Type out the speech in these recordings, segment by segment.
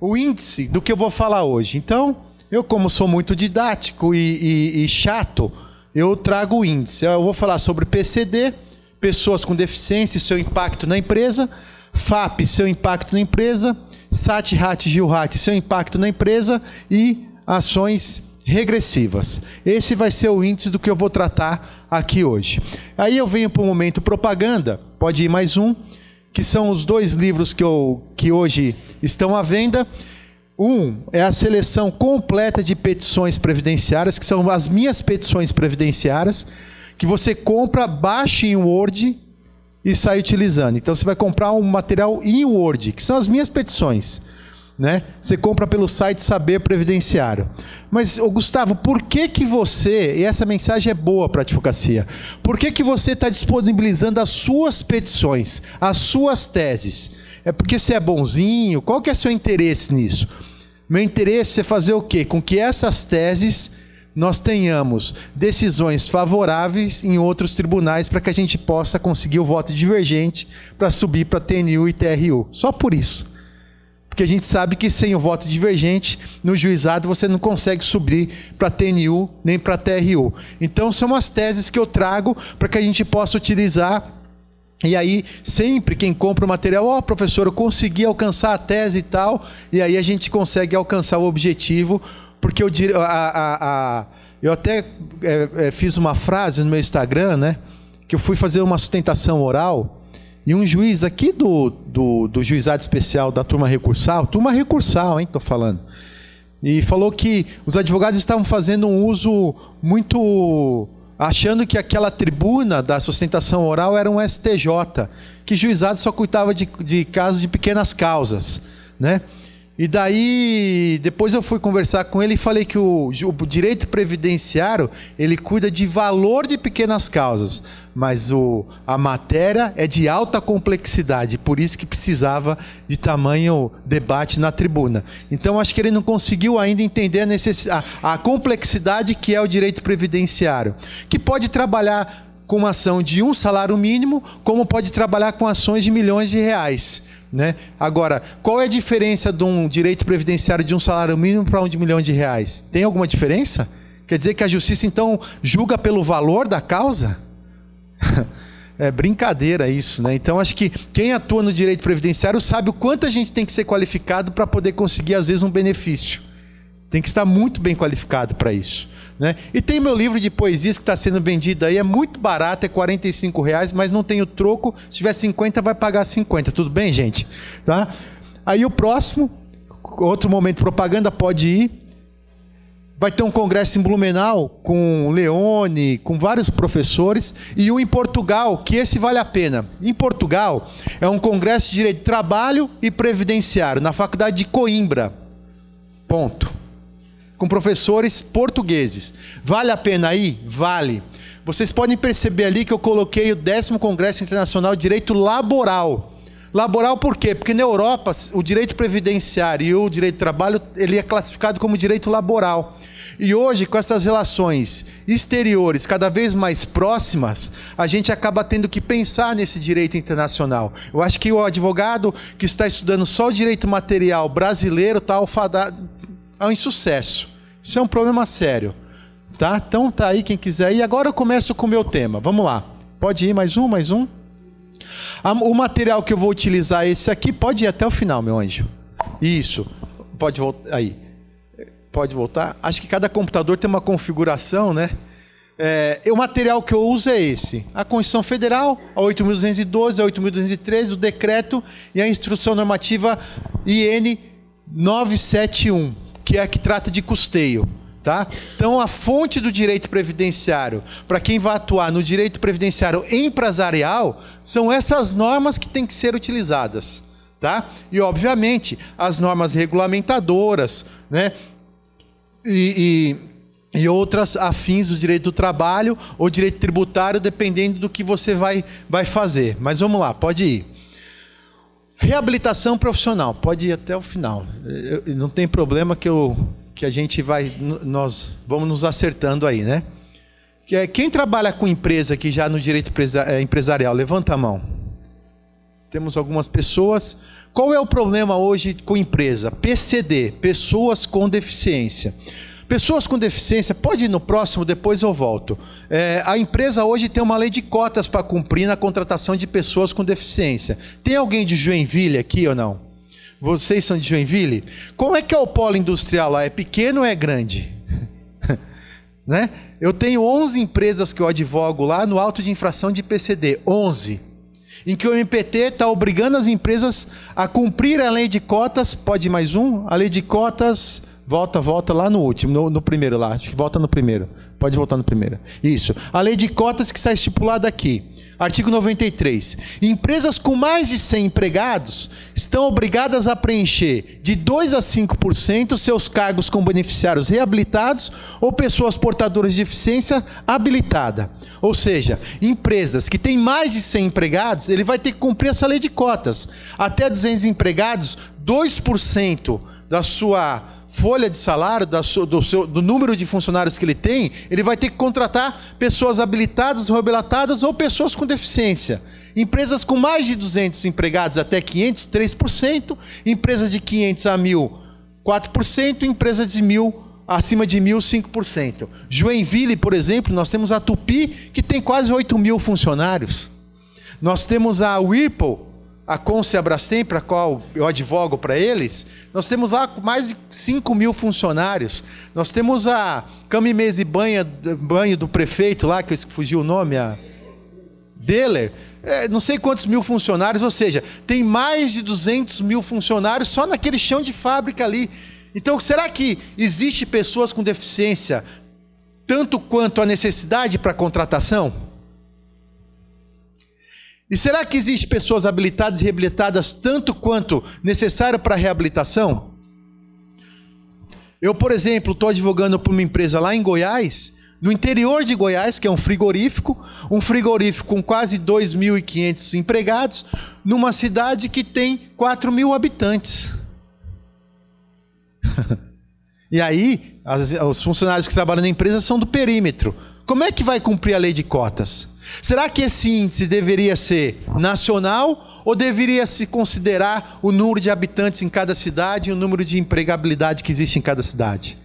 o índice do que eu vou falar hoje. Então, eu como sou muito didático e chato, eu trago o índice. Eu vou falar sobre PCD, pessoas com deficiência e seu impacto na empresa, FAP, seu impacto na empresa, SAT, RAT, GIL-RAT, seu impacto na empresa e ações regressivas. Esse vai ser o índice do que eu vou tratar aqui hoje. Aí eu venho para o momento propaganda, pode ir mais um, que são os 2 livros que hoje estão à venda. Um é a seleção completa de petições previdenciárias, que são as minhas petições previdenciárias, que você compra, baixa em Word e sai utilizando. Então você vai comprar um material em Word, que são as minhas petições, né? Você compra pelo site Saber Previdenciário. Mas, Gustavo, por que você, e essa mensagem é boa para a advocacia, por que você está disponibilizando as suas petições, as suas teses? É porque você é bonzinho? Qual que é o seu interesse nisso? Meu interesse é fazer o quê? Com que essas teses nós tenhamos decisões favoráveis em outros tribunais para que a gente possa conseguir o voto divergente para subir para TNU e TRU. Só por isso. Porque a gente sabe que sem o voto divergente, no juizado você não consegue subir para TNU nem para TRU. Então são as teses que eu trago para que a gente possa utilizar. E aí, sempre quem compra o material, professor, eu consegui alcançar a tese e tal, e aí a gente consegue alcançar o objetivo, porque eu até fiz uma frase no meu Instagram, né, que eu fui fazer uma sustentação oral, e um juiz aqui do juizado especial da turma recursal, hein, estou falando, e falou que os advogados estavam fazendo um uso muito... achando que aquela tribuna da sustentação oral era um STJ, que juizado só cuidava de casos de pequenas causas, né? E daí, depois eu fui conversar com ele e falei que o direito previdenciário, ele cuida de valor de pequenas causas, mas a matéria é de alta complexidade, por isso que precisava de tamanho debate na tribuna. Então, acho que ele não conseguiu ainda entender a complexidade que é o direito previdenciário, que pode trabalhar com uma ação de um salário mínimo, como pode trabalhar com ações de milhões de reais. Né? Agora, qual é a diferença de um direito previdenciário de um salário mínimo para um de 1 milhão de reais? Tem alguma diferença? Quer dizer que a justiça, então, julga pelo valor da causa? É brincadeira isso, né? Então, acho que quem atua no direito previdenciário sabe o quanto a gente tem que ser qualificado para poder conseguir, às vezes, um benefício. Tem que estar muito bem qualificado para isso. Né? E tem meu livro de poesias que está sendo vendido aí, é muito barato, é R$45, mas não tem o troco, se tiver 50 vai pagar 50, tudo bem, gente? Tá? Aí o próximo, outro momento propaganda, pode ir, vai ter um congresso em Blumenau com Leone, com vários professores, e um em Portugal, que esse vale a pena. Em Portugal é um congresso de direito de trabalho e previdenciário, na faculdade de Coimbra, ponto. Com professores portugueses. Vale a pena ir? Vale. Vocês podem perceber ali que eu coloquei o 10º Congresso Internacional de Direito Laboral. Laboral por quê? Porque na Europa o direito previdenciário e o direito de trabalho ele é classificado como direito laboral. E hoje, com essas relações exteriores cada vez mais próximas, a gente acaba tendo que pensar nesse direito internacional. Eu acho que o advogado que está estudando só o direito material brasileiro está alfadado ao insucesso. Isso é um problema sério. Tá? Então tá aí quem quiser ir. Agora eu começo com o meu tema. Vamos lá. Pode ir mais um, mais um. O material que eu vou utilizar é esse aqui. Pode ir até o final, meu anjo. Isso. Pode voltar aí. Pode voltar. Acho que cada computador tem uma configuração, né? O material que eu uso é esse. A Constituição Federal, a 8.212, a 8.213, o decreto e a instrução normativa IN 971. Que é a que trata de custeio. Tá? Então, a fonte do direito previdenciário, para quem vai atuar no direito previdenciário empresarial, são essas normas que têm que ser utilizadas. Tá? E, obviamente, as normas regulamentadoras, né? E outras afins do direito do trabalho ou direito tributário, dependendo do que você vai fazer. Mas vamos lá, pode ir. Reabilitação profissional, pode ir até o final. Não tem problema que a gente nós vamos nos acertando aí, né? Quem trabalha com empresa aqui já no direito empresarial, levanta a mão. temos algumas pessoas. Qual é o problema hoje com empresa? PCD, pessoas com deficiência. Pessoas com deficiência, pode ir no próximo, depois eu volto. A empresa hoje tem uma lei de cotas para cumprir na contratação de pessoas com deficiência. Tem alguém de Joinville aqui ou não? Vocês são de Joinville? Como é que é o polo industrial lá? É pequeno ou é grande? Né? Eu tenho 11 empresas que eu advogo lá no auto de infração de PCD. 11. Em que o MPT está obrigando as empresas a cumprir a lei de cotas. Pode ir mais um? A lei de cotas... Volta lá no último, no primeiro lá. Acho que volta no primeiro. Pode voltar no primeiro. Isso. A lei de cotas que está estipulada aqui. Artigo 93. Empresas com mais de 100 empregados estão obrigadas a preencher de 2% a 5% seus cargos com beneficiários reabilitados ou pessoas portadoras de deficiência habilitada. Ou seja, empresas que têm mais de 100 empregados, ele vai ter que cumprir essa lei de cotas. Até 200 empregados, 2% da sua folha de salário, do número de funcionários que ele tem, ele vai ter que contratar pessoas habilitadas, reabilitadas ou pessoas com deficiência. Empresas com mais de 200 empregados até 500, 3%. Empresas de 500 a 1.000, 4%. Empresas de 1.000, acima de 1.000, 5%. Joinville, por exemplo, nós temos a Tupi, que tem quase 8.000 funcionários. Nós temos a Whirlpool, a Conce Abrastem, para a qual eu advogo para eles, nós temos lá mais de 5.000 funcionários. Nós temos a Cama e Mesa e Banho do prefeito lá, que fugiu o nome, a Deller, não sei quantos mil funcionários, ou seja, tem mais de 200 mil funcionários só naquele chão de fábrica ali. Então, será que existe pessoas com deficiência tanto quanto a necessidade para contratação? E será que existe pessoas habilitadas e reabilitadas tanto quanto necessário para a reabilitação? Eu, por exemplo, estou advogando para uma empresa lá em Goiás, no interior de Goiás, que é um frigorífico com quase 2.500 empregados, numa cidade que tem 4.000 habitantes. E aí, os funcionários que trabalham na empresa são do perímetro. Como é que vai cumprir a lei de cotas? Será que esse índice deveria ser nacional ou deveria se considerar o número de habitantes em cada cidade e o número de empregabilidade que existe em cada cidade?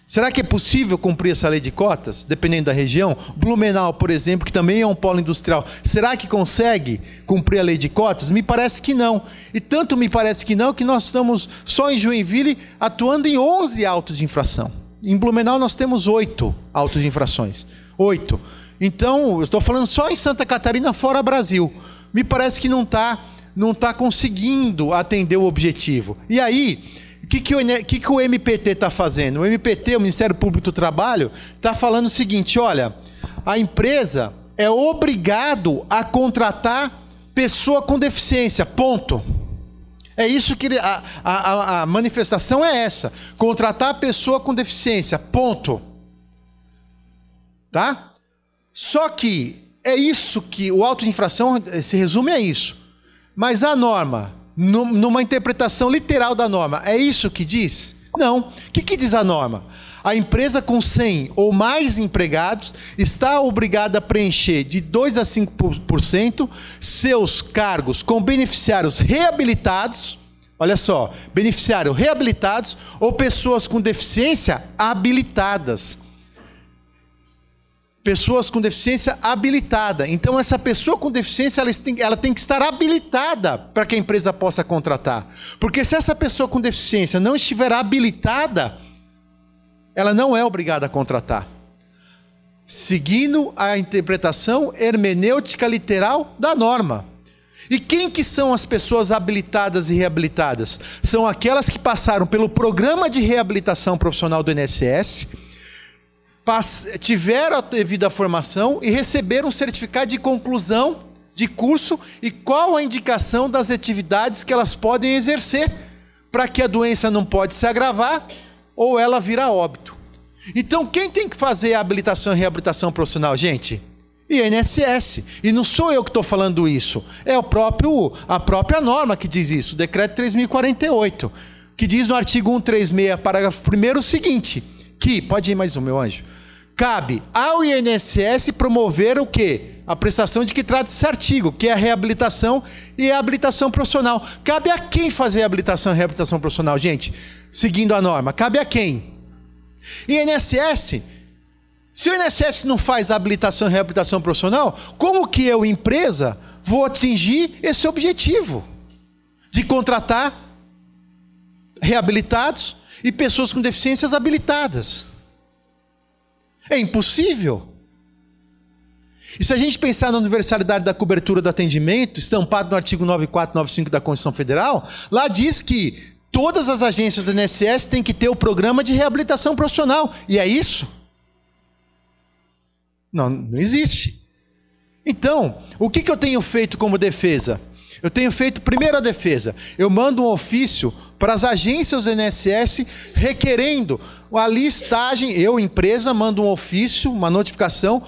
Será que é possível cumprir essa lei de cotas, dependendo da região? Blumenau, por exemplo, que também é um polo industrial, será que consegue cumprir a lei de cotas? Me parece que não. E tanto me parece que não, que nós estamos só em Joinville atuando em 11 autos de infração. Em Blumenau nós temos 8 autos de infrações. 8. Então, eu estou falando só em Santa Catarina, fora Brasil. Me parece que não tá conseguindo atender o objetivo. E aí, o que o MPT está fazendo? O MPT, o Ministério Público do Trabalho, está falando o seguinte: olha, a empresa é obrigado a contratar pessoa com deficiência, ponto. É isso que a manifestação é essa: contratar pessoa com deficiência, ponto. Tá? Só que é isso que o auto de infração se resume a isso. Mas a norma, numa interpretação literal da norma, é isso que diz? Não. O que diz a norma? A empresa com 100 ou mais empregados está obrigada a preencher de 2% a 5% seus cargos com beneficiários reabilitados. Olha só, beneficiários reabilitados ou pessoas com deficiência habilitadas. Pessoas com deficiência habilitada. Então, essa pessoa com deficiência, ela tem que estar habilitada para que a empresa possa contratar. Porque se essa pessoa com deficiência não estiver habilitada, ela não é obrigada a contratar. Seguindo a interpretação hermenêutica literal da norma. E quem que são as pessoas habilitadas e reabilitadas? São aquelas que passaram pelo programa de reabilitação profissional do INSS, tiveram a devida formação e receberam um certificado de conclusão de curso e qual a indicação das atividades que elas podem exercer para que a doença não pode se agravar ou ela vir a óbito. Então, quem tem que fazer a habilitação e reabilitação profissional, gente? INSS. E não sou eu que estou falando isso, é a própria norma que diz isso, o decreto 3.048, que diz no artigo 136, parágrafo 1º, o seguinte, que, pode ir mais um, meu anjo, cabe ao INSS promover o quê? a prestação de que trata esse artigo, que é a reabilitação e a habilitação profissional. Cabe a quem fazer a habilitação e reabilitação profissional, gente? Seguindo a norma, cabe a quem? INSS. Se o INSS não faz a habilitação e reabilitação profissional, como que eu, empresa, vou atingir esse objetivo de contratar reabilitados e pessoas com deficiências habilitadas? É impossível. E se a gente pensar na universalidade da cobertura do atendimento, estampado no artigo 9495 da Constituição Federal, lá diz que todas as agências do INSS têm que ter o programa de reabilitação profissional. E é isso? Não existe. Então, o que eu tenho feito como defesa? Eu tenho feito primeiro a defesa. Eu mando um ofício para as agências do INSS requerendo a listagem. Eu, empresa, mando um ofício, uma notificação,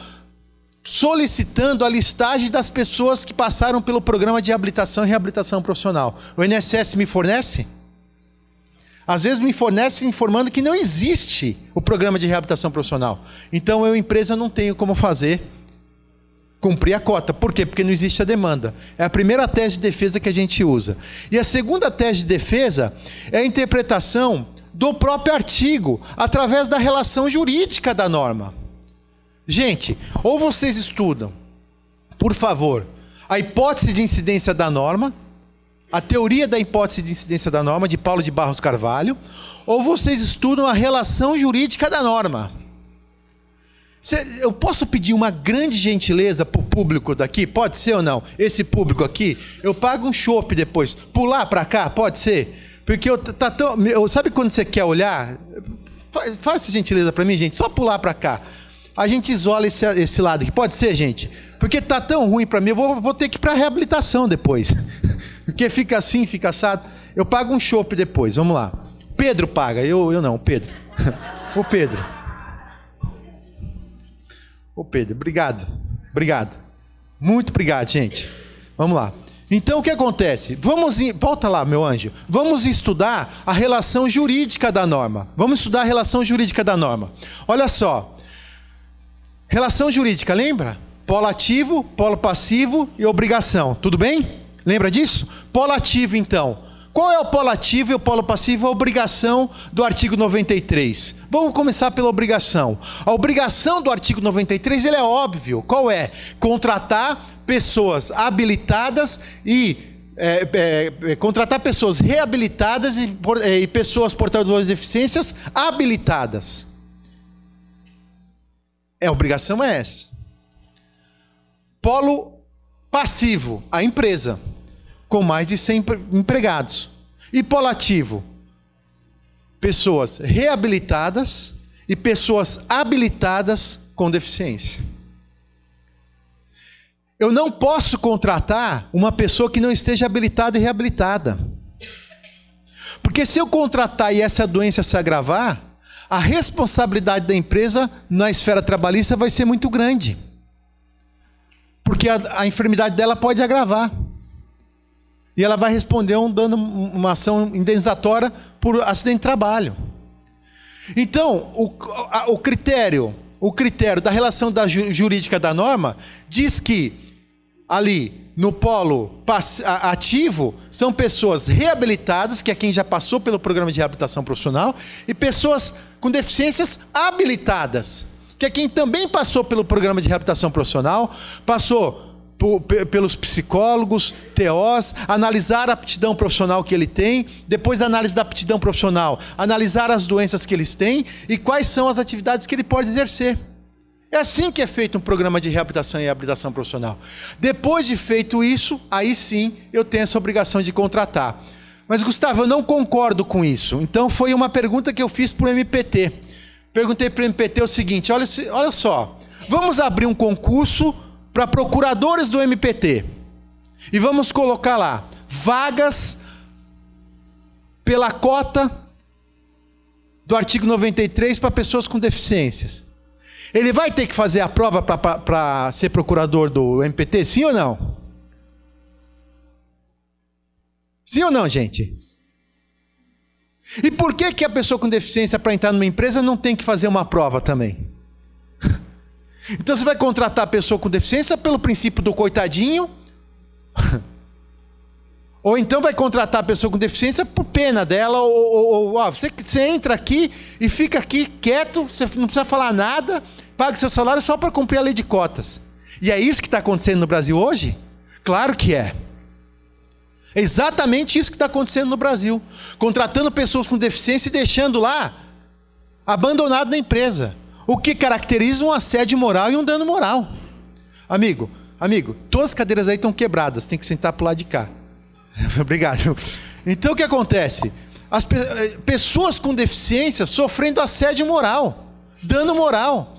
solicitando a listagem das pessoas que passaram pelo programa de habilitação e reabilitação profissional. O INSS me fornece? Às vezes me fornece informando que não existe o programa de reabilitação profissional. Então eu, empresa, não tenho como cumprir a cota. Por quê? Porque não existe a demanda. É a primeira tese de defesa que a gente usa. E a segunda tese de defesa é a interpretação do próprio artigo, através da relação jurídica da norma. Gente, ou vocês estudam, por favor, a hipótese de incidência da norma, a teoria da hipótese de incidência da norma, de Paulo de Barros Carvalho, ou vocês estudam a relação jurídica da norma. Eu posso pedir uma grande gentileza para o público daqui? Pode ser ou não? Esse público aqui, eu pago um chopp depois. Pular para cá, pode ser? Porque sabe quando você quer olhar? Faz essa gentileza para mim, gente. Só pular para cá. A gente isola esse lado aqui. Pode ser, gente? Porque tá tão ruim para mim, eu vou ter que ir para reabilitação depois. Porque fica assim, fica assado. Eu pago um chopp depois, vamos lá. Pedro paga, eu não, Pedro. O Pedro. Ô Pedro, obrigado. Muito obrigado, gente. Vamos lá. Então o que acontece? Volta lá, meu anjo. Vamos estudar a relação jurídica da norma. Olha só. Relação jurídica, lembra? Polo ativo, polo passivo e obrigação. Tudo bem? Lembra disso? Polo ativo, então. Qual é o polo ativo e o polo passivo? A obrigação do artigo 93. Vamos começar pela obrigação. A obrigação do artigo 93, ele é óbvio. Qual é? Contratar pessoas habilitadas e... contratar pessoas reabilitadas e pessoas portadoras de deficiências habilitadas. A obrigação é essa. Polo passivo, a empresa, com mais de 100 empregados. E polo ativo, pessoas reabilitadas e pessoas habilitadas com deficiência. Eu não posso contratar uma pessoa que não esteja habilitada e reabilitada. Porque se eu contratar e essa doença se agravar, a responsabilidade da empresa na esfera trabalhista vai ser muito grande. Porque a enfermidade dela pode agravar. E ela vai responder dando uma ação indenizatória por acidente de trabalho. Então, o critério da relação jurídica da norma diz que ali no polo ativo são pessoas reabilitadas, que é quem já passou pelo programa de reabilitação profissional, e pessoas com deficiências habilitadas, que é quem também passou pelo programa de reabilitação profissional, passou pelos psicólogos, TOs, analisar a aptidão profissional que ele tem, depois da análise da aptidão profissional, analisar as doenças que eles têm e quais são as atividades que ele pode exercer. É assim que é feito um programa de reabilitação e reabilitação profissional. Depois de feito isso, aí sim eu tenho essa obrigação de contratar. Mas, Gustavo, eu não concordo com isso. Então foi uma pergunta que eu fiz para o MPT. Perguntei para o MPT o seguinte, olha só, vamos abrir um concurso para procuradores do MPT. E vamos colocar lá, vagas pela cota do artigo 93 para pessoas com deficiências. Ele vai ter que fazer a prova para ser procurador do MPT, sim ou não? Sim ou não, gente? E por que a pessoa com deficiência para entrar numa empresa não tem que fazer uma prova também? Então você vai contratar a pessoa com deficiência pelo princípio do coitadinho, ou então vai contratar a pessoa com deficiência por pena dela, você entra aqui e fica aqui quieto, você não precisa falar nada, paga seu salário só para cumprir a lei de cotas. E é isso que está acontecendo no Brasil hoje? Claro que é. É exatamente isso que está acontecendo no Brasil. Contratando pessoas com deficiência e deixando lá abandonado na empresa. O que caracteriza um assédio moral e um dano moral. Amigo, todas as cadeiras aí estão quebradas, tem que sentar para o lado de cá. Obrigado. Então o que acontece? As pessoas com deficiência sofrendo assédio moral, dano moral.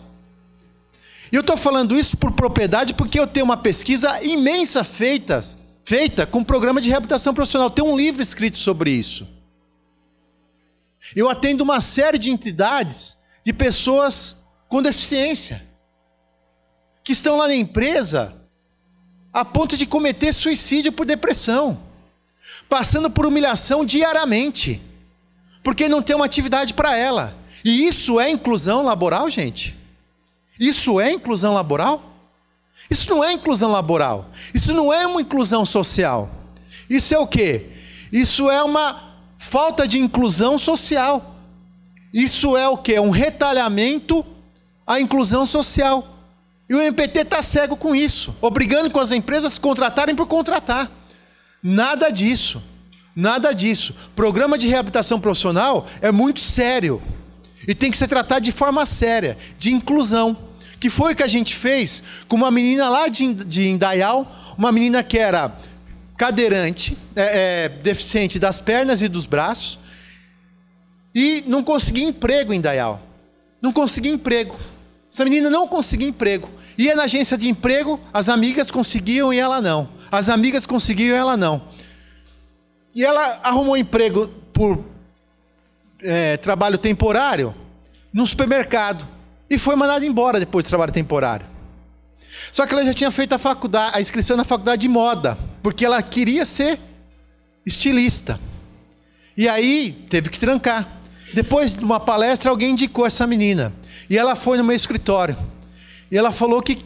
E eu estou falando isso por propriedade porque eu tenho uma pesquisa imensa feita com um programa de reabilitação profissional. Tem um livro escrito sobre isso. Eu atendo uma série de entidades de pessoas com deficiência que estão lá na empresa a ponto de cometer suicídio por depressão, passando por humilhação diariamente, porque não tem uma atividade para ela. E isso é inclusão laboral, gente? Isso é inclusão laboral? Isso não é inclusão laboral. Isso não é uma inclusão social. Isso é o quê? Isso é uma falta de inclusão social. Isso é o quê? Um retalhamento à inclusão social. E o MPT está cego com isso, obrigando com as empresas a se contratarem por contratar. Nada disso. Nada disso. Programa de reabilitação profissional é muito sério. E tem que ser tratado de forma séria, de inclusão. Que foi o que a gente fez com uma menina lá de Indaial, uma menina que era cadeirante, deficiente das pernas e dos braços, e não conseguia emprego em Indaial. Não conseguia emprego. Essa menina não conseguia emprego. Ia na agência de emprego, as amigas conseguiam e ela não. As amigas conseguiam e ela não. E ela arrumou emprego por trabalho temporário no supermercado. E foi mandada embora depois do trabalho temporário. Só que ela já tinha feito a inscrição na faculdade de moda, porque ela queria ser estilista. E aí teve que trancar. Depois de uma palestra, alguém indicou essa menina. E ela foi no meu escritório. E ela falou que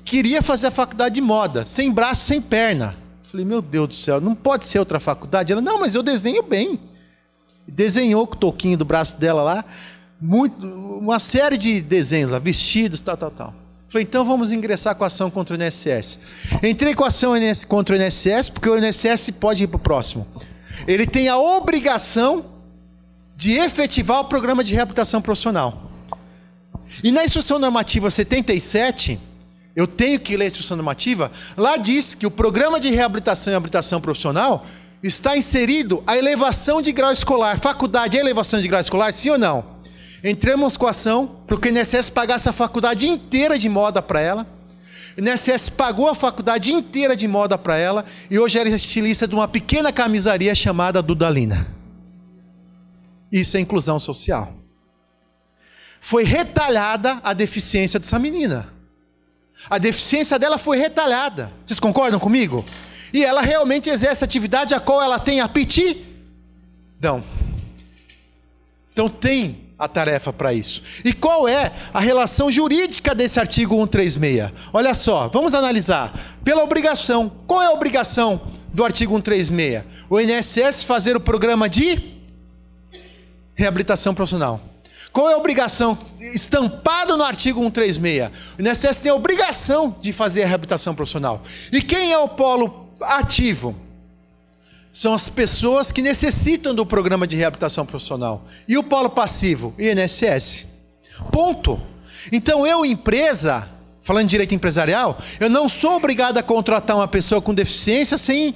queria fazer a faculdade de moda, sem braço, sem perna. Falei, meu Deus do céu, não pode ser outra faculdade? Ela, não, mas eu desenho bem. Desenhou com o toquinho do braço dela lá, uma série de desenhos lá, vestidos, tal. Falei, então vamos ingressar com a ação contra o INSS. Entrei com a ação contra o INSS, porque o INSS pode ir para o próximo. Ele tem a obrigação de efetivar o programa de reabilitação profissional. E na instrução normativa 77, eu tenho que ler a instrução normativa, lá diz que o programa de reabilitação e habilitação profissional está inserido a elevação de grau escolar. Faculdade é elevação de grau escolar, sim ou não? Entramos com a ação para que o INSS pagasse a faculdade inteira de moda para ela. O INSS pagou a faculdade inteira de moda para ela e hoje ela é estilista de uma pequena camisaria chamada Dudalina. Isso é inclusão social. Foi retalhada a deficiência dessa menina. A deficiência dela foi retalhada. Vocês concordam comigo? E ela realmente exerce atividade a qual ela tem aptidão. Então tem a tarefa para isso. E qual é a relação jurídica desse artigo 136? Olha só, vamos analisar. Pela obrigação. Qual é a obrigação do artigo 136? O INSS fazer o programa de reabilitação profissional. Qual é a obrigação estampado no artigo 136? O INSS tem a obrigação de fazer a reabilitação profissional. E quem é o polo ativo? São as pessoas que necessitam do programa de reabilitação profissional. E o polo passivo? INSS. Ponto. Então eu, empresa, falando de direito empresarial, eu não sou obrigado a contratar uma pessoa com deficiência sem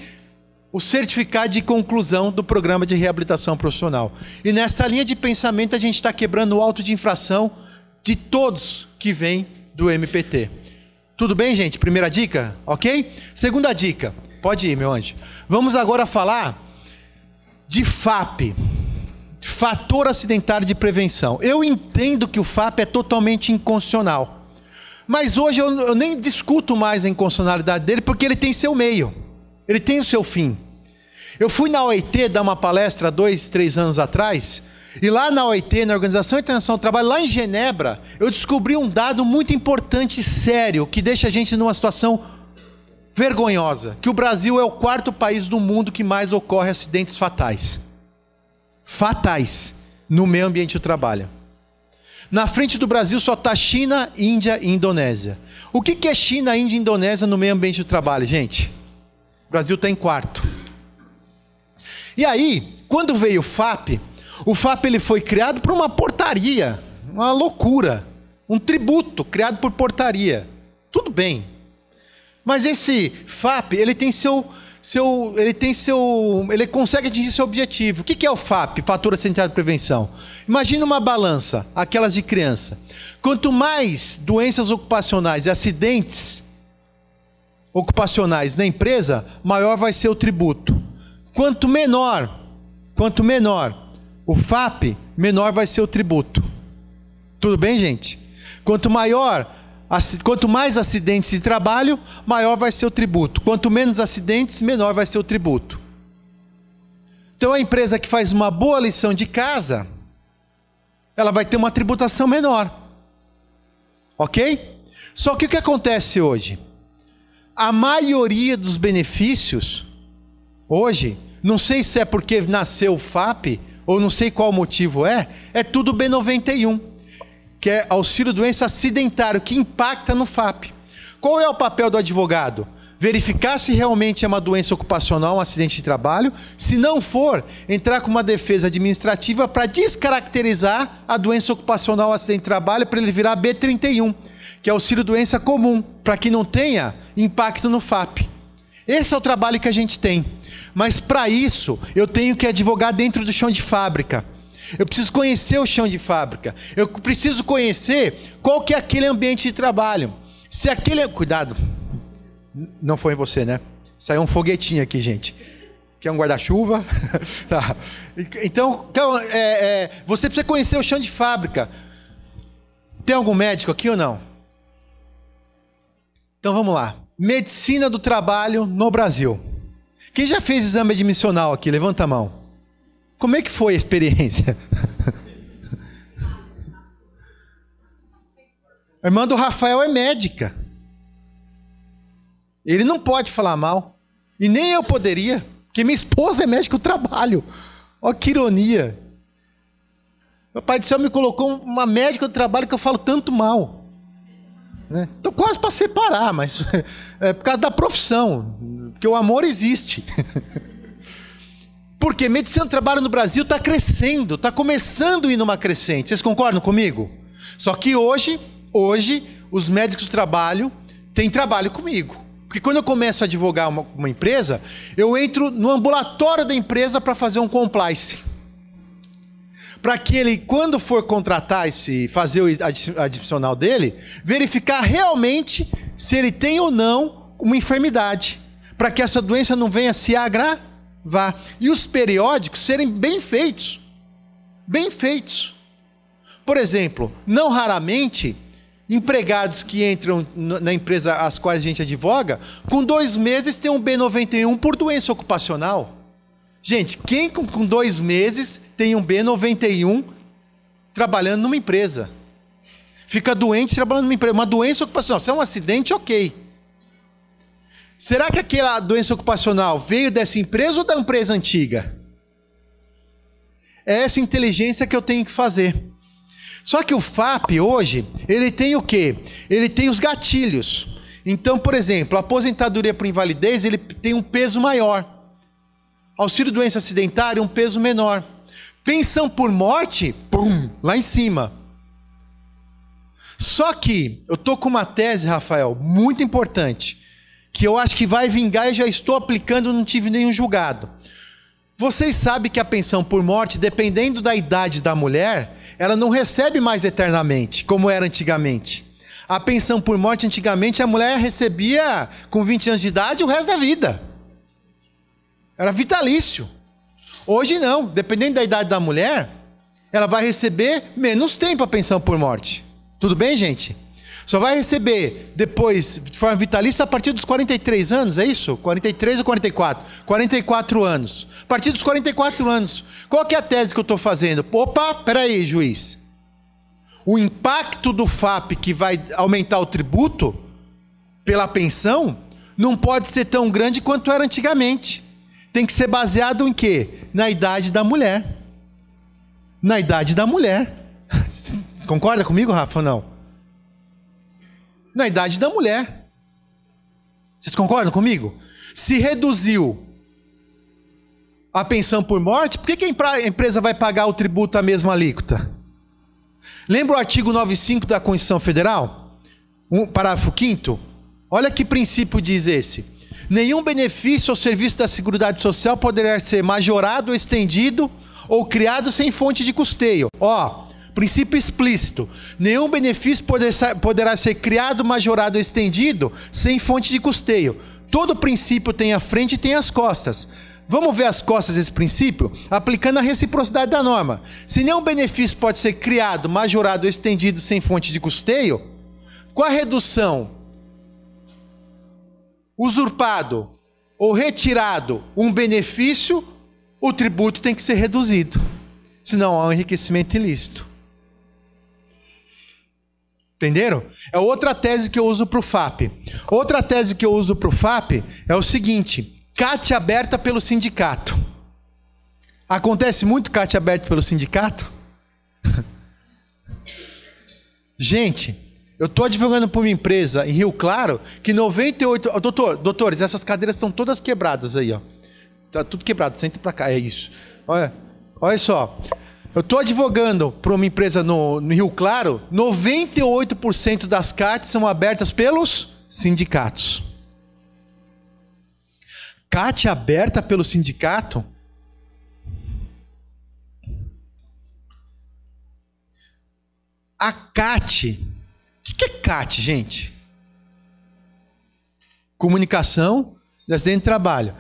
o certificado de conclusão do programa de reabilitação profissional. E nessa linha de pensamento a gente está quebrando o auto de infração de todos que vêm do MPT. Tudo bem, gente? Primeira dica, ok? Segunda dica, pode ir, meu anjo. Vamos agora falar de FAP, Fator Acidentário de Prevenção. Eu entendo que o FAP é totalmente inconstitucional, mas hoje eu nem discuto mais a inconstitucionalidade dele, porque ele tem seu meio, ele tem o seu fim. Eu fui na OIT dar uma palestra 2, 3 anos atrás, E lá na OIT, na Organização Internacional do Trabalho, lá em Genebra, eu descobri um dado muito importante e sério, que deixa a gente numa situação vergonhosa, que o Brasil é o 4º país do mundo que mais ocorre acidentes fatais. Fatais no meio ambiente do trabalho. Na frente do Brasil só está China, Índia e Indonésia. O que é China, Índia e Indonésia no meio ambiente do trabalho, gente? O Brasil está em 4º. E aí, quando veio o FAP ele foi criado por uma portaria, uma loucura, um tributo criado por portaria. Tudo bem. Mas esse FAP, ele consegue atingir seu objetivo. O que é o FAP, Fatura Sanitária de Prevenção? Imagina uma balança, aquelas de criança. Quanto mais doenças ocupacionais e acidentes ocupacionais na empresa, maior vai ser o tributo. Quanto menor o FAP, menor vai ser o tributo. Tudo bem, gente? Quanto mais acidentes de trabalho, maior vai ser o tributo. Quanto menos acidentes, menor vai ser o tributo. Então a empresa que faz uma boa lição de casa, ela vai ter uma tributação menor. Ok? Só que o que acontece hoje? A maioria dos benefícios, hoje, não sei se é porque nasceu o FAP, ou não sei qual motivo é tudo B91. Que é auxílio doença acidentário, que impacta no FAP. Qual é o papel do advogado? Verificar se realmente é uma doença ocupacional, um acidente de trabalho. Se não for, entrar com uma defesa administrativa para descaracterizar a doença ocupacional, acidente de trabalho, para ele virar B31, que é auxílio doença comum, para que não tenha impacto no FAP. Esse é o trabalho que a gente tem. Mas para isso, eu tenho que advogar dentro do chão de fábrica. Eu preciso conhecer o chão de fábrica. Eu preciso conhecer qual que é aquele ambiente de trabalho. Se aquele... Cuidado. Não foi em você, né? Saiu um foguetinho aqui, gente. Quer um guarda-chuva? Tá. Então, você precisa conhecer o chão de fábrica. Tem algum médico aqui ou não? Então vamos lá. Medicina do trabalho no Brasil. Quem já fez exame admissional aqui? Levanta a mão. Como é que foi a experiência? A irmã do Rafael é médica. Ele não pode falar mal. E nem eu poderia, porque minha esposa é médica do trabalho. Olha que ironia. Meu pai do céu me colocou uma médica do trabalho que eu falo tanto mal. Estou quase para separar, mas é por causa da profissão. Porque o amor existe. Porque medicina do trabalho no Brasil está crescendo, está começando a ir numa crescente. Vocês concordam comigo? Só que hoje os médicos do trabalho têm trabalho comigo. Porque quando eu começo a advogar uma empresa, eu entro no ambulatório da empresa para fazer um compliance. Para que ele, quando for contratar, fazer o adicional dele, verificar realmente se ele tem ou não uma enfermidade. Para que essa doença não venha se agravar. E os periódicos serem bem feitos. Bem feitos. Por exemplo, não raramente, empregados que entram na empresa às quais a gente advoga, com 2 meses tem um B91 por doença ocupacional. Gente, quem com 2 meses tem um B91 trabalhando numa empresa? Fica doente trabalhando numa empresa. Uma doença ocupacional. Se é um acidente, ok. Será que aquela doença ocupacional veio dessa empresa ou da empresa antiga? É essa inteligência que eu tenho que fazer. Só que o FAP hoje, ele tem o quê? Ele tem os gatilhos. Então, por exemplo, a aposentadoria por invalidez, ele tem um peso maior. Auxílio doença acidentária, um peso menor. Pensão por morte, pum, lá em cima. Só que eu estou com uma tese, Rafael, muito importante, que eu acho que vai vingar e já estou aplicando, não tive nenhum julgado. Vocês sabem que a pensão por morte, dependendo da idade da mulher, ela não recebe mais eternamente, como era antigamente. A pensão por morte, antigamente, a mulher recebia com 20 anos de idade o resto da vida. Era vitalício. Hoje não, dependendo da idade da mulher, ela vai receber menos tempo a pensão por morte. Tudo bem, gente? Só vai receber depois, de forma vitalícia, a partir dos 43 anos, é isso? 43 ou 44? 44 anos. A partir dos 44 anos. Qual que é a tese que eu estou fazendo? Opa, peraí, juiz. O impacto do FAP que vai aumentar o tributo pela pensão não pode ser tão grande quanto era antigamente. Tem que ser baseado em quê? Na idade da mulher. Na idade da mulher. Concorda comigo, Rafa, ou não? Na idade da mulher. Vocês concordam comigo? Se reduziu a pensão por morte, por que a empresa vai pagar o tributo à mesma alíquota? Lembra o artigo 95 da Constituição Federal? Parágrafo 5º? Olha que princípio diz esse. Nenhum benefício ou serviço da Seguridade Social poderá ser majorado, estendido ou criado sem fonte de custeio. Princípio explícito. Nenhum benefício poderá ser criado, majorado ou estendido sem fonte de custeio. Todo princípio tem a frente e tem as costas. Vamos ver as costas desse princípio? Aplicando a reciprocidade da norma. Se nenhum benefício pode ser criado, majorado ou estendido sem fonte de custeio, com a redução, usurpado ou retirado um benefício, o tributo tem que ser reduzido. Senão há um enriquecimento ilícito. Entenderam? É outra tese que eu uso para o FAP. Outra tese que eu uso para o FAP é o seguinte: CAT aberta pelo sindicato. Acontece muito CAT aberto pelo sindicato? Gente, eu estou advogando para uma empresa em Rio Claro que 98... Doutores, essas cadeiras estão todas quebradas aí, ó. Tá tudo quebrado, senta para cá, é isso. Olha só. Eu estou advogando para uma empresa no Rio Claro, 98% das CATs são abertas pelos sindicatos. CAT aberta pelo sindicato? A CAT... O que é CAT, gente? Comunicação e acidente de trabalho.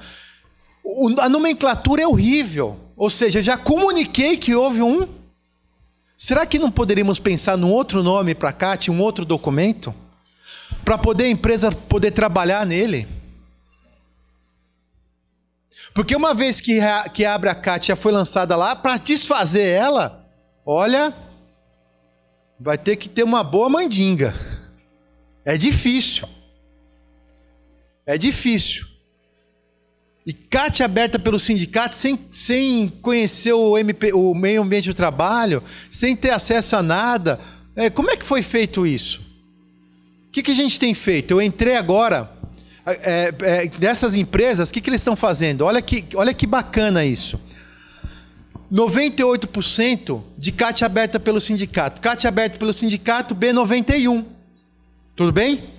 A nomenclatura é horrível. Ou seja, eu já comuniquei que houve um... Será que não poderíamos pensar num outro nome para a CAT, um outro documento? Para poder a empresa poder trabalhar nele? Porque uma vez que abre a CAT, já foi lançada lá, para desfazer ela, olha, vai ter que ter uma boa mandinga. É difícil. É difícil. E CAT aberta pelo sindicato, sem conhecer o meio ambiente do trabalho, sem ter acesso a nada. Como é que foi feito isso? O que a gente tem feito? Eu entrei agora, dessas empresas, o que eles estão fazendo? Olha que bacana isso. 98% de CAT aberta pelo sindicato. CAT aberta pelo sindicato, B91. Tudo bem?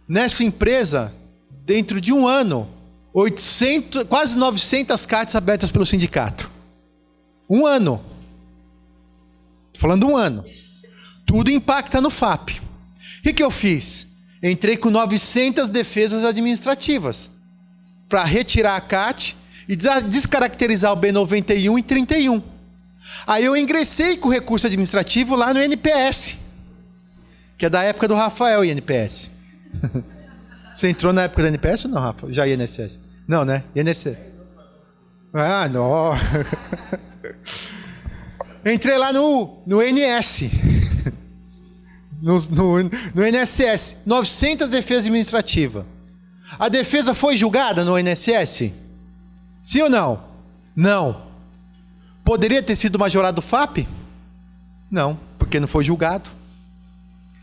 Nessa empresa, dentro de um ano, quase 900 CATs abertas pelo sindicato. Um ano. Estou falando um ano. Tudo impacta no FAP. O que eu fiz? Entrei com 900 defesas administrativas para retirar a CAT e descaracterizar o B91 em 31. Aí eu ingressei com o recurso administrativo lá no INPS, que é da época do Rafael, INPS. Você entrou na época do INPS ou não, Rafa? Já INSS? Não, né? INSS. Ah, não. Entrei lá no INS. No INSS. 900 defesas administrativas. A defesa foi julgada no INSS? Sim ou não? Não. Poderia ter sido majorado o FAP? Não, porque não foi julgado.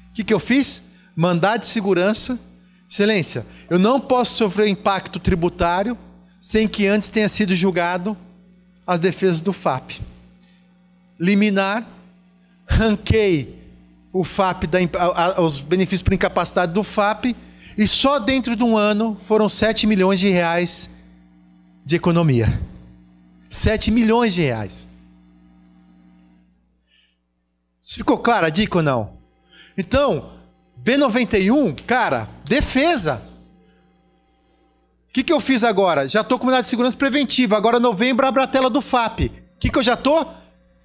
O que eu fiz? Mandado de segurança. Excelência, eu não posso sofrer impacto tributário sem que antes tenha sido julgado as defesas do FAP. Liminar, ranquei o FAP, os benefícios por incapacidade do FAP, e só dentro de um ano foram 7 milhões de reais de economia. 7 milhões de reais. Ficou clara a dica ou não? Então, B91, cara, defesa. O que eu fiz agora? Já estou com unidade de segurança preventiva. Agora, novembro, abre a tela do FAP. O que eu já estou?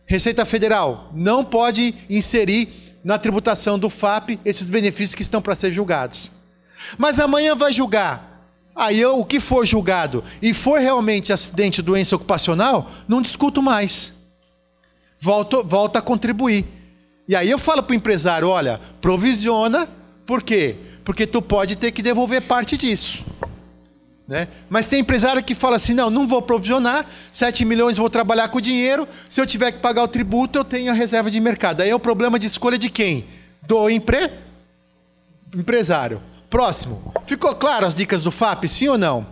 Receita Federal. Não pode inserir na tributação do FAP esses benefícios que estão para ser julgados. Mas amanhã vai julgar. Aí o que for julgado e for realmente acidente, doença ocupacional, não discuto mais. Volta a contribuir. E aí eu falo para o empresário, olha, provisiona, por quê? Porque tu pode ter que devolver parte disso. Né? Mas tem empresário que fala assim, não vou provisionar, 7 milhões vou trabalhar com o dinheiro, se eu tiver que pagar o tributo, eu tenho a reserva de mercado. Aí é o problema de escolha de quem? Do empresário. Próximo. Ficou claro as dicas do FAP, sim ou não?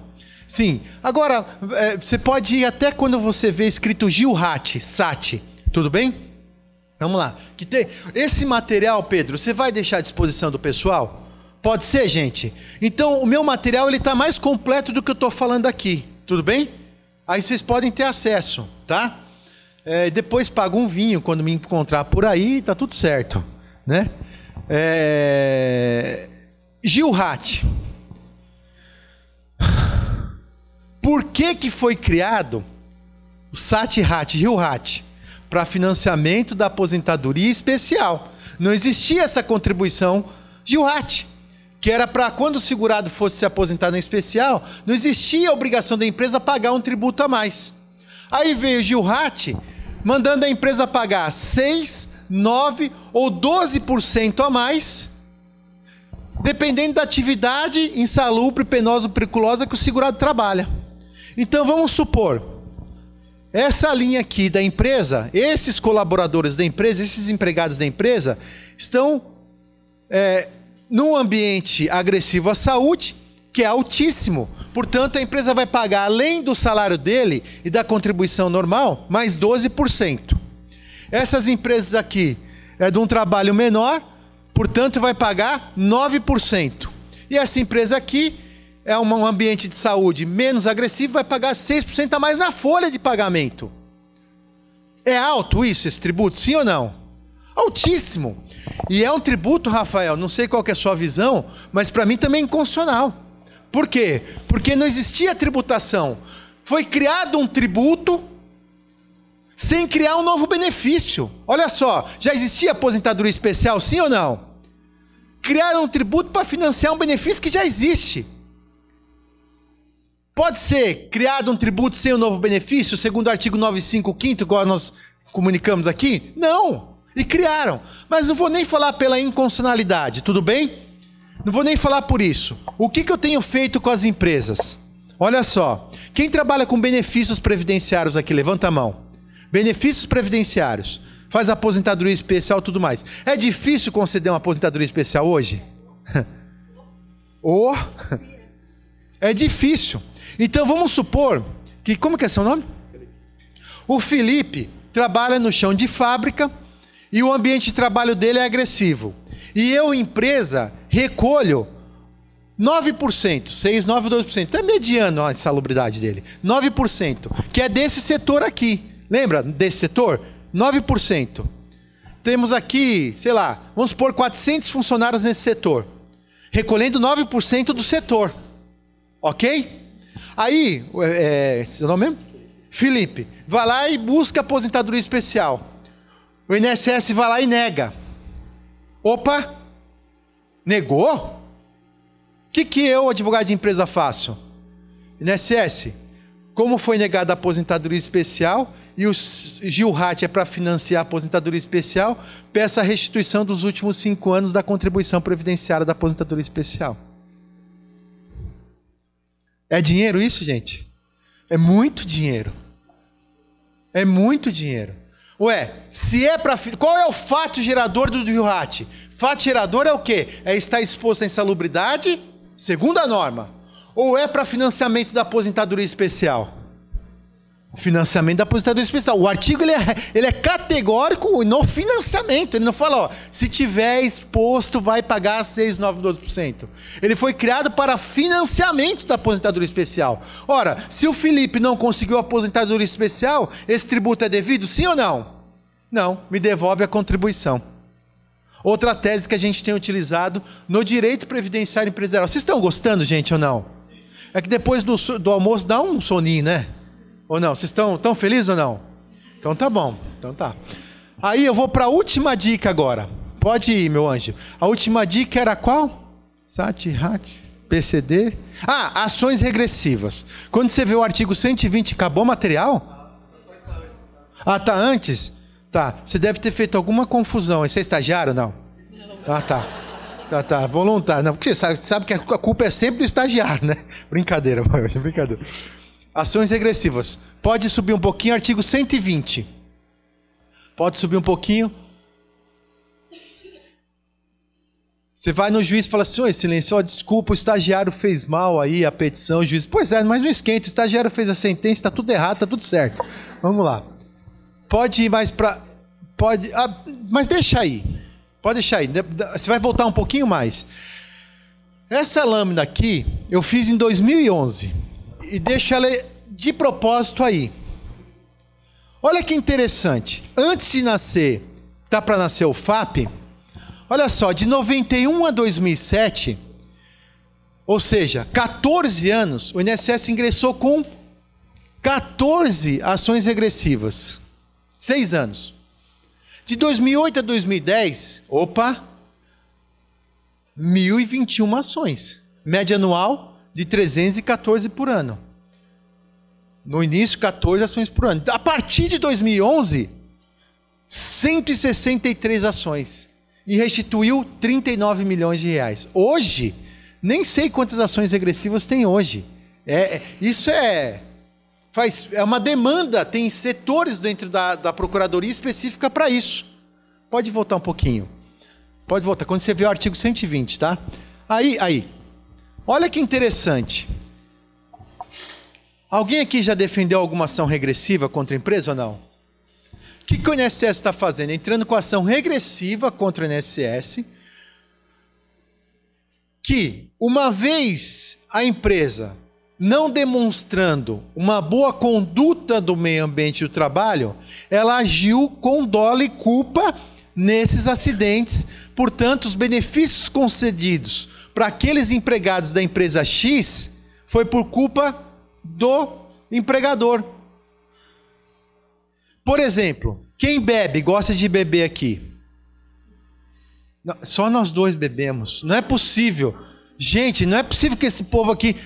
Sim. Agora, você pode ir até quando você vê escrito Gilhat, SAT, tudo bem? Vamos lá. Esse material, Pedro, você vai deixar à disposição do pessoal? Pode ser, gente? Então, o meu material está mais completo do que eu estou falando aqui. Tudo bem? Aí vocês podem ter acesso, tá? Depois pago um vinho quando me encontrar por aí, tá tudo certo, né? Gilhat. Por que foi criado o SAT-RAT, Gilhat? Para financiamento da aposentadoria especial. Não existia essa contribuição Gilhat, que era para quando o segurado fosse se aposentar na especial, não existia a obrigação da empresa pagar um tributo a mais. Aí veio o Gilhat, mandando a empresa pagar 6%, 9% ou 12% a mais, dependendo da atividade insalubre, penosa ou periculosa que o segurado trabalha. Então vamos supor, essa linha aqui da empresa, esses colaboradores da empresa, esses empregados da empresa, estão num ambiente agressivo à saúde, que é altíssimo. Portanto, a empresa vai pagar, além do salário dele e da contribuição normal, mais 12%. Essas empresas aqui é de um trabalho menor, portanto, vai pagar 9%. E essa empresa aqui é um ambiente de saúde menos agressivo, vai pagar 6% a mais na folha de pagamento. É alto isso, esse tributo, sim ou não? Altíssimo. E é um tributo, Rafael, não sei qual que é a sua visão, mas para mim também é inconstitucional. Por quê? Porque não existia tributação. Foi criado um tributo sem criar um novo benefício. Olha só, já existia aposentadoria especial, sim ou não? Criaram um tributo para financiar um benefício que já existe. Pode ser criado um tributo sem um novo benefício, segundo o artigo 95º, igual nós comunicamos aqui? Não. E criaram. Mas não vou nem falar pela inconstitucionalidade, tudo bem? Não vou nem falar por isso. O que eu tenho feito com as empresas? Olha só. Quem trabalha com benefícios previdenciários aqui, levanta a mão. Benefícios previdenciários. Faz aposentadoria especial e tudo mais. É difícil conceder uma aposentadoria especial hoje? É difícil. Então vamos supor que... Como que é seu nome? O Felipe trabalha no chão de fábrica e o ambiente de trabalho dele é agressivo. E eu, empresa, recolho 9%, 6, 9, 12%. É mediano a insalubridade dele. 9%, que é desse setor aqui. Lembra desse setor? 9%. Temos aqui, sei lá, vamos supor 400 funcionários nesse setor. Recolhendo 9% do setor. Ok? Aí, seu nome mesmo? Felipe. Vai lá e busca aposentadoria especial. O INSS vai lá e nega. Opa! Negou? O que eu, advogado de empresa, faço? INSS, como foi negada a aposentadoria especial e o Gilhat é para financiar a aposentadoria especial, peça a restituição dos últimos 5 anos da contribuição previdenciária da aposentadoria especial. É dinheiro isso, gente? É muito dinheiro. É muito dinheiro. Ué, se é para... Qual é o fato gerador do Gilhat? Fato gerador é o quê? É estar exposto à insalubridade, segundo a norma. Ou é para financiamento da aposentadoria especial? Financiamento da aposentadoria especial. O artigo ele é categórico no financiamento. Ele não fala, ó, se tiver exposto vai pagar 6, 9, 12%. Ele foi criado para financiamento da aposentadoria especial. Ora, se o Felipe não conseguiu a aposentadoria especial, esse tributo é devido, sim ou não? Não, me devolve a contribuição. Outra tese que a gente tem utilizado no direito previdenciário empresarial. Vocês estão gostando, gente, ou não? É que depois do almoço dá um soninho, né? Ou não? Vocês estão felizes ou não? Então tá bom. Então tá. Aí eu vou para a última dica agora. Pode ir, meu anjo. A última dica era qual? Sat, Rat, PCD. Ah, ações regressivas. Quando você vê o artigo 120, acabou o material? Ah, tá antes? Tá. Você deve ter feito alguma confusão. Você é estagiário ou não? Não. Ah, tá. Tá. Voluntário. Não, porque você sabe que a culpa é sempre do estagiário, né? Brincadeira, meu anjo, brincadeira. Ações regressivas. Pode subir um pouquinho, artigo 120. Pode subir um pouquinho. Você vai no juiz e fala assim, ô, excelência, ó, desculpa, o estagiário fez mal aí a petição, o juiz, pois é, mas não esquenta, o estagiário fez a sentença, está tudo errado, está tudo certo. Vamos lá. Pode ir mais para... Pode... mas deixa aí. Pode deixar aí. Você vai voltar um pouquinho mais. Essa lâmina aqui, eu fiz em 2011. E deixo ela de propósito aí. Olha que interessante. Antes de nascer, tá para nascer o FAP... Olha só, de 91 a 2007, ou seja, 14 anos, o INSS ingressou com 14 ações regressivas. 6 anos. De 2008 a 2010, 1.021 ações. Média anual de 314 por ano. No início, 14 ações por ano. A partir de 2011, 163 ações. E restituiu 39 milhões de reais. Hoje, nem sei quantas ações regressivas tem hoje. Isso é uma demanda, tem setores dentro da Procuradoria específica para isso. Pode voltar um pouquinho. Pode voltar, quando você vê o artigo 120, tá? Aí. Olha que interessante. Alguém aqui já defendeu alguma ação regressiva contra a empresa ou não? O que o INSS está fazendo? Entrando com ação regressiva contra o INSS, que, uma vez a empresa não demonstrando uma boa conduta do meio ambiente do trabalho, ela agiu com dolo e culpa nesses acidentes. Portanto, os benefícios concedidos para aqueles empregados da empresa X foi por culpa do empregador. Por exemplo, quem bebe, gosta de beber aqui? Não, só nós dois bebemos. Não é possível. Gente, não é possível que esse povo aqui...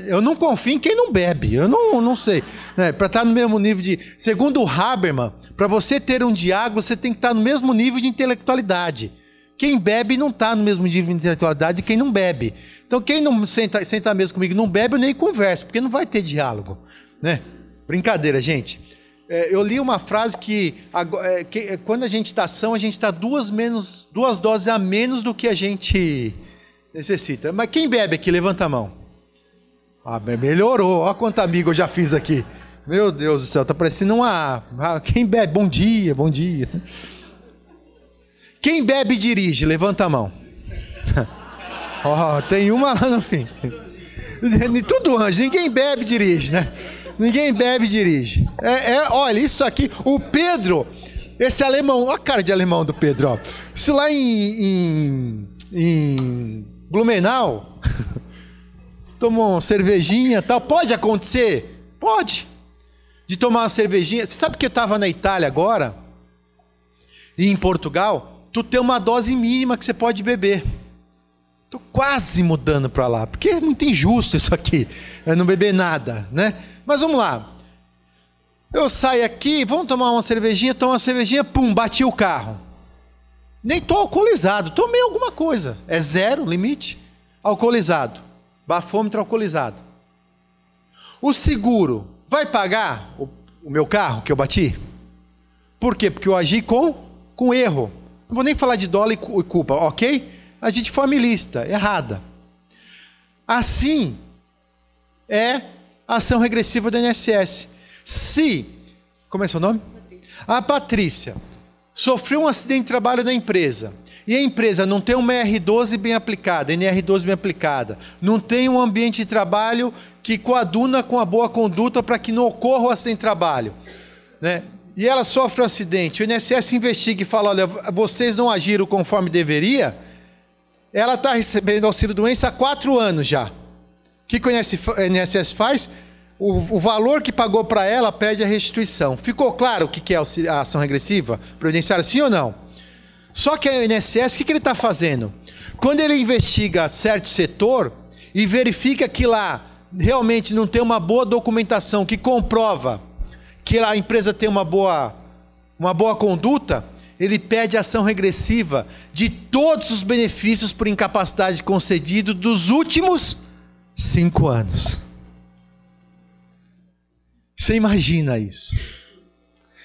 eu não confio em quem não bebe. Eu não sei. Né? Para estar no mesmo nível de... Segundo o Habermas, para você ter um diálogo, você tem que estar no mesmo nível de intelectualidade. Quem bebe não está no mesmo nível de intelectualidade de quem não bebe. Então, quem não senta à mesa comigo e não bebe, eu nem converso, porque não vai ter diálogo. Né? Brincadeira, gente. Eu li uma frase que quando a gente está ação, a gente está duas doses a menos do que a gente necessita. Mas quem bebe aqui, levanta a mão. Ah, melhorou. Olha quanto amigo eu já fiz aqui. Meu Deus do céu, tá parecendo uma... Quem bebe? Bom dia, bom dia. Quem bebe e dirige, levanta a mão. Tem uma lá no fim. Tudo anjo, ninguém bebe e dirige, né? Ninguém bebe e dirige. Olha, isso aqui, o Pedro, esse alemão, olha a cara de alemão do Pedro, ó. Isso lá em Blumenau, tomou uma cervejinha e tal. Pode acontecer? Pode. De tomar uma cervejinha. Você sabe que eu estava na Itália agora? E em Portugal, tu tem uma dose mínima que você pode beber. Tô quase mudando para lá, porque é muito injusto isso aqui, não beber nada, né? Mas vamos lá. Eu saio aqui, vamos tomar uma cervejinha, pum, bati o carro. Nem tô alcoolizado, tomei alguma coisa. É zero limite. Alcoolizado. Bafômetro alcoolizado. O seguro vai pagar o meu carro que eu bati? Por quê? Porque eu agi com erro. Não vou nem falar de dolo e culpa, ok? A gente foi milista, errada. Assim é a ação regressiva do INSS. Como é seu nome? A Patrícia sofreu um acidente de trabalho na empresa, e a empresa não tem uma R12 bem aplicada, NR12 bem aplicada, não tem um ambiente de trabalho que coaduna com a boa conduta para que não ocorra o acidente de trabalho, né? E ela sofre um acidente, o INSS investiga e fala, olha, vocês não agiram conforme deveria. Ela está recebendo auxílio-doença há 4 anos já. O que o INSS faz? O valor que pagou para ela pede a restituição. Ficou claro o que é a ação regressiva? Previdenciária, sim ou não? Só que a INSS, o que ele está fazendo? Quando ele investiga certo setor e verifica que lá realmente não tem uma boa documentação que comprova que a empresa tem uma boa conduta, ele pede ação regressiva de todos os benefícios por incapacidade concedidos dos últimos 5 anos. Você imagina isso?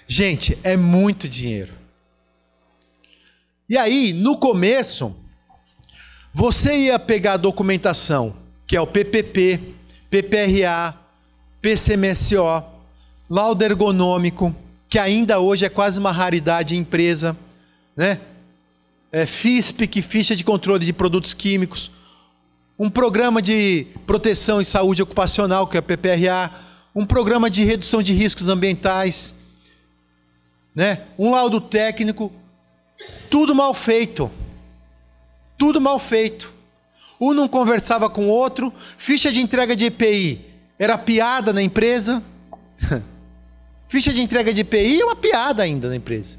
Gente, é muito dinheiro. E aí, no começo, você ia pegar a documentação, que é o PPP, PPRA, PCMSO, laudo ergonômico, que ainda hoje é quase uma raridade em empresa, né? FISP, ficha de controle de produtos químicos, um programa de proteção e saúde ocupacional, que é o PPRA, um programa de redução de riscos ambientais, né? Um laudo técnico, tudo mal feito. Tudo mal feito. Um não conversava com o outro, ficha de entrega de EPI era piada na empresa. Ficha de entrega de EPI é uma piada ainda na empresa.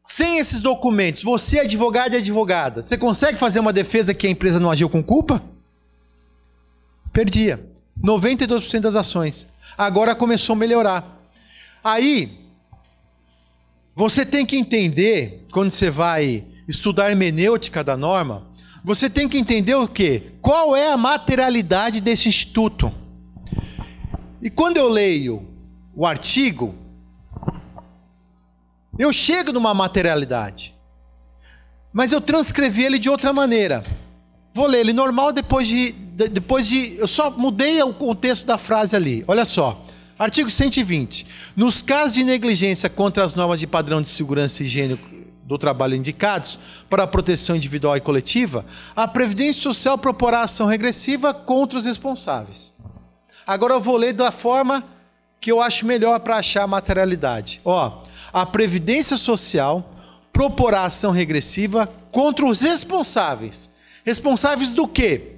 Sem esses documentos, você advogado e advogada, você consegue fazer uma defesa que a empresa não agiu com culpa? Perdia. 92% das ações. Agora começou a melhorar. Aí, você tem que entender, quando você vai estudar a hermenêutica da norma, você tem que entender o quê? Qual é a materialidade desse instituto? E quando eu leio o artigo, eu chego numa materialidade, mas eu transcrevi ele de outra maneira. Vou ler ele normal, depois de eu só mudei o contexto da frase ali. Olha só, artigo 120. Nos casos de negligência contra as normas de padrão de segurança e higiene do trabalho indicados para a proteção individual e coletiva, a Previdência Social proporá ação regressiva contra os responsáveis. Agora eu vou ler da forma que eu acho melhor para achar a materialidade. Ó, a Previdência Social proporá ação regressiva contra os responsáveis. Responsáveis do quê?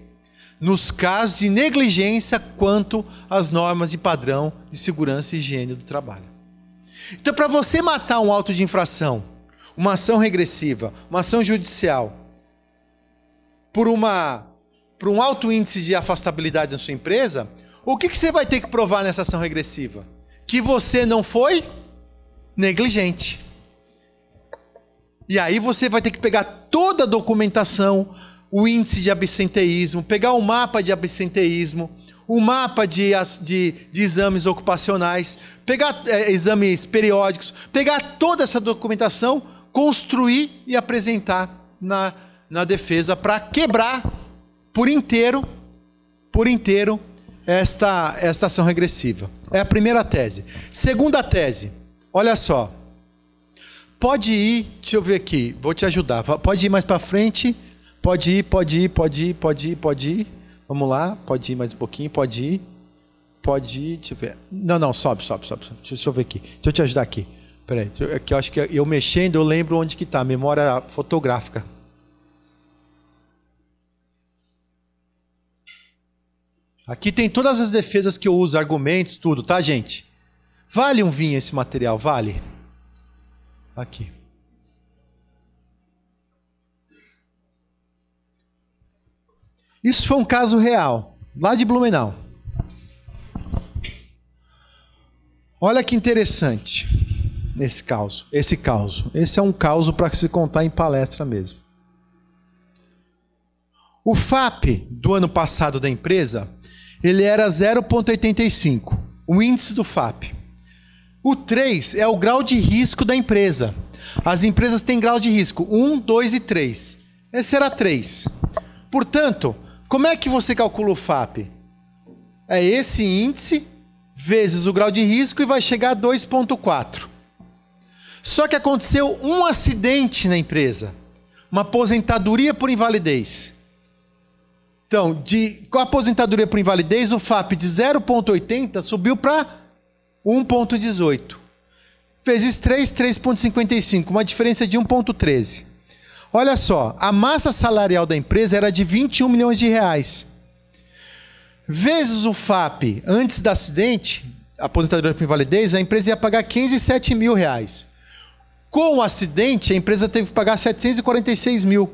Nos casos de negligência quanto às normas de padrão de segurança e higiene do trabalho. Então, para você matar um auto de infração, uma ação regressiva, uma ação judicial, por um alto índice de afastabilidade na sua empresa, o que você vai ter que provar nessa ação regressiva? Que você não foi negligente. E aí você vai ter que pegar toda a documentação, o índice de absenteísmo, pegar o mapa de absenteísmo, o mapa de exames ocupacionais, pegar exames periódicos, pegar toda essa documentação, construir e apresentar na defesa para quebrar por inteiro esta ação regressiva. É a primeira tese. Segunda tese, olha só. Pode ir, deixa eu ver aqui, vou te ajudar. Pode ir mais para frente. Pode ir. Vamos lá, pode ir mais um pouquinho, pode ir, deixa eu ver. Não, sobe. Deixa eu ver aqui. Deixa eu te ajudar aqui. Peraí, que eu acho que eu mexendo, eu lembro onde que está, memória fotográfica. Aqui tem todas as defesas que eu uso, argumentos, tudo, tá, gente? Vale um vinho esse material, vale? Aqui. Isso foi um caso real, lá de Blumenau. Olha que interessante esse caso. Esse é um caso para se contar em palestra mesmo. O FAP do ano passado da empresa, ele era 0,85, o índice do FAP. O 3 é o grau de risco da empresa. As empresas têm grau de risco 1, 2 e 3. Esse era 3. Portanto, como é que você calcula o FAP? É esse índice vezes o grau de risco e vai chegar a 2,4. Só que aconteceu um acidente na empresa, uma aposentadoria por invalidez. Então, com a aposentadoria por invalidez, o FAP de 0,80 subiu para 1,18. Vezes 3, 3,55, uma diferença de 1,13. Olha só, a massa salarial da empresa era de 21 milhões de reais. Vezes o FAP antes do acidente, aposentadoria por invalidez, a empresa ia pagar 15,7 mil reais. Com o acidente, a empresa teve que pagar 746 mil.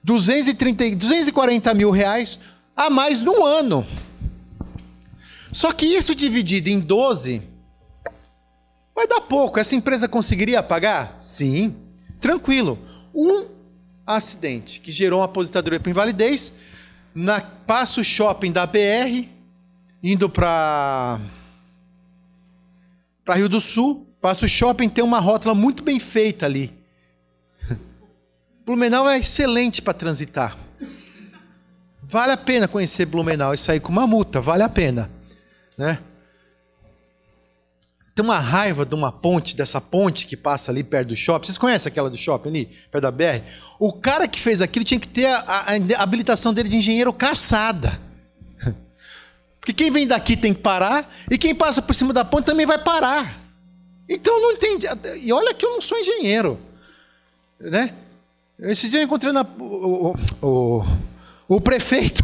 240 mil reais a mais no ano. Só que isso dividido em 12, vai dar pouco. Essa empresa conseguiria pagar? Sim, tranquilo. Um acidente que gerou uma aposentadoria por invalidez, na Passo Shopping da BR, indo para Rio do Sul. Passo Shopping tem uma rótula muito bem feita ali. Blumenau é excelente para transitar. Vale a pena conhecer Blumenau e sair com uma multa, vale a pena, né? Tem uma raiva de uma ponte, dessa ponte que passa ali perto do shopping. Vocês conhecem aquela do shopping ali, perto da BR? O cara que fez aquilo tinha que ter a habilitação dele de engenheiro caçada. Porque quem vem daqui tem que parar, e quem passa por cima da ponte também vai parar. Então eu não entendi. E olha que eu não sou engenheiro, né? Esse dia eu encontrei o prefeito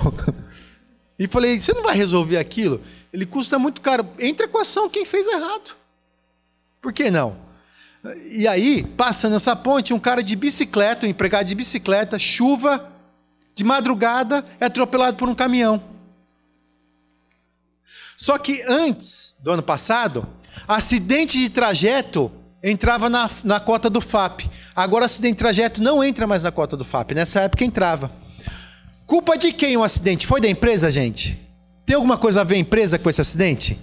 e falei, você não vai resolver aquilo? Ele custa muito caro. Entra com a ação quem fez errado. Por que não? E aí, passando essa ponte, um cara de bicicleta, um empregado de bicicleta, chuva, de madrugada, é atropelado por um caminhão. Só que antes do ano passado, acidente de trajeto entrava na cota do FAP. Agora, acidente de trajeto não entra mais na cota do FAP. Nessa época entrava. Culpa de quem o acidente? Foi da empresa, gente? Tem alguma coisa a ver a empresa com esse acidente?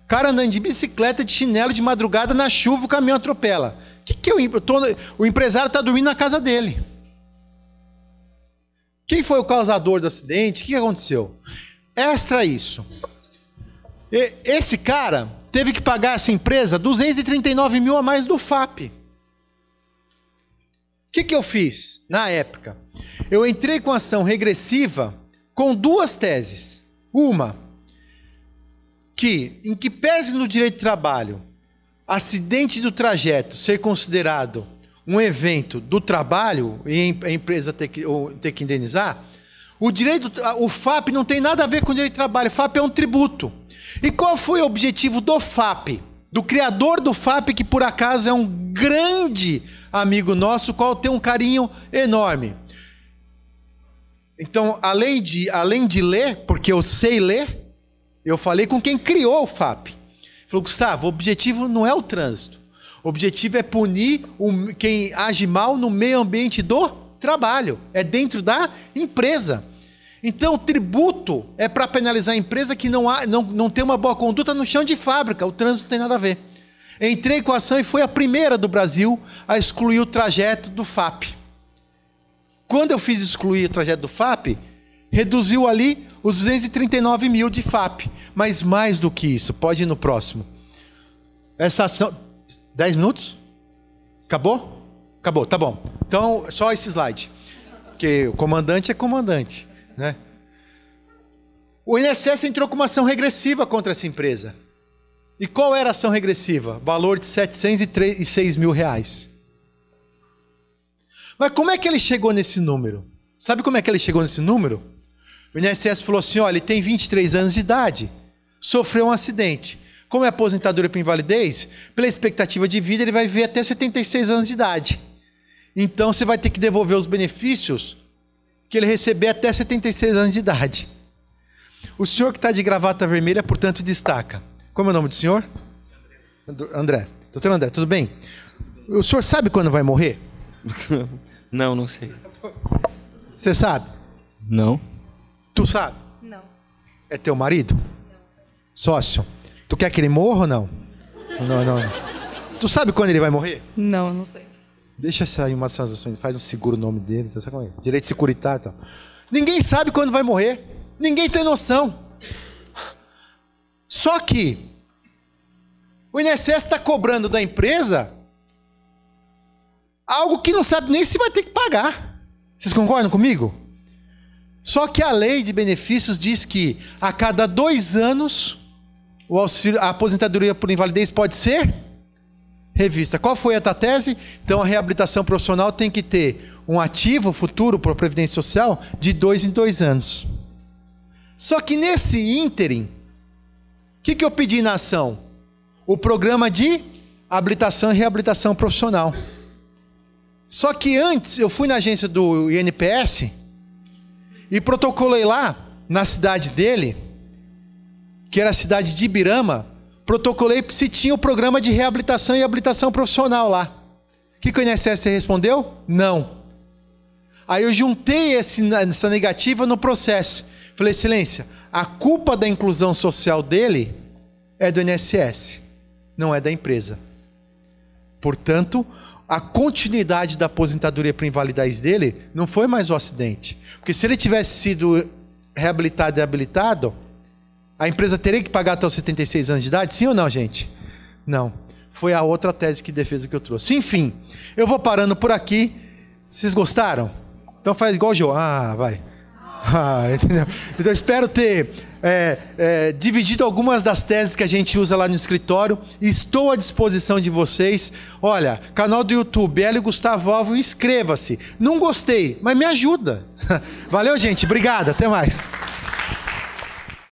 Cara andando de bicicleta, de chinelo, de madrugada, na chuva, o caminhão atropela. O empresário está dormindo na casa dele. Quem foi o causador do acidente? O que aconteceu? Extra isso. Esse cara teve que pagar essa empresa 239 mil a mais do FAP. O que eu fiz na época? Eu entrei com ação regressiva com duas teses. Uma, em que pese no direito de trabalho, acidente do trajeto ser considerado um evento do trabalho e a empresa ter que indenizar, o FAP não tem nada a ver com o direito de trabalho. O FAP é um tributo. E qual foi o objetivo do FAP? Do criador do FAP, que por acaso é um grande amigo nosso, qual tem um carinho enorme. Então, além de ler, porque eu sei ler, eu falei com quem criou o FAP. Ele falou, Gustavo, o objetivo não é o trânsito. O objetivo é punir quem age mal no meio ambiente do trabalho. É dentro da empresa. Então, o tributo é para penalizar a empresa que não tem uma boa conduta no chão de fábrica. O trânsito não tem nada a ver. Entrei com a ação e foi a primeira do Brasil a excluir o trajeto do FAP. Quando eu fiz excluir o trajeto do FAP, reduziu ali os 239 mil de FAP. Mas mais do que isso, pode ir no próximo. Essa ação... 10 minutos? Acabou? Acabou, tá bom. Então, só esse slide. Porque o comandante é comandante, né? O INSS entrou com uma ação regressiva contra essa empresa. E qual era a ação regressiva? Valor de 706 mil reais. Mas como é que ele chegou nesse número? Sabe como é que ele chegou nesse número? O INSS falou assim, olha, ele tem 23 anos de idade, sofreu um acidente. Como é aposentadoria por invalidez, pela expectativa de vida, ele vai viver até 76 anos de idade. Então, você vai ter que devolver os benefícios que ele receber até 76 anos de idade. O senhor que está de gravata vermelha, portanto, destaca. Como é o nome do senhor? André. Doutor André, tudo bem? O senhor sabe quando vai morrer? Não, não sei. Você sabe? Não. Tu sabe? Não. É teu marido? Não. Sócio? Tu quer que ele morra ou não? Não. Tu sabe quando ele vai morrer? Não, não sei. Deixa sair umas transações, faz um seguro o nome dele, sabe como é? Direito securitário e tal. Ninguém sabe quando vai morrer. Ninguém tem noção. Só que o INSS está cobrando da empresa algo que não sabe nem se vai ter que pagar. Vocês concordam comigo? Só que a lei de benefícios diz que a cada 2 anos a aposentadoria por invalidez pode ser revista. Qual foi a tua tese? Então a reabilitação profissional tem que ter um ativo futuro para a Previdência Social de 2 em 2 anos. Só que nesse ínterim, o que eu pedi na ação? O programa de habilitação e reabilitação profissional. Só que antes eu fui na agência do INPS e protocolei lá, na cidade dele, que era a cidade de Ibirama, protocolei se tinha o programa de reabilitação e habilitação profissional lá. O que o INSS respondeu? Não. Aí eu juntei essa negativa no processo. Falei, excelência, a culpa da inclusão social dele é do INSS, não é da empresa. Portanto, a continuidade da aposentadoria para invalidez dele não foi mais o acidente. Porque se ele tivesse sido reabilitado e habilitado, a empresa teria que pagar até os 76 anos de idade? Sim ou não, gente? Não. Foi a outra tese de defesa que eu trouxe. Enfim, eu vou parando por aqui. Vocês gostaram? Então faz igual o João. Ah, vai. Entendeu? Então espero ter dividido algumas das teses que a gente usa lá no escritório. Estou à disposição de vocês. Olha, canal do YouTube, Hélio Gustavo Alvo, inscreva-se. Não gostei, mas me ajuda. Valeu, gente. Obrigado. Até mais.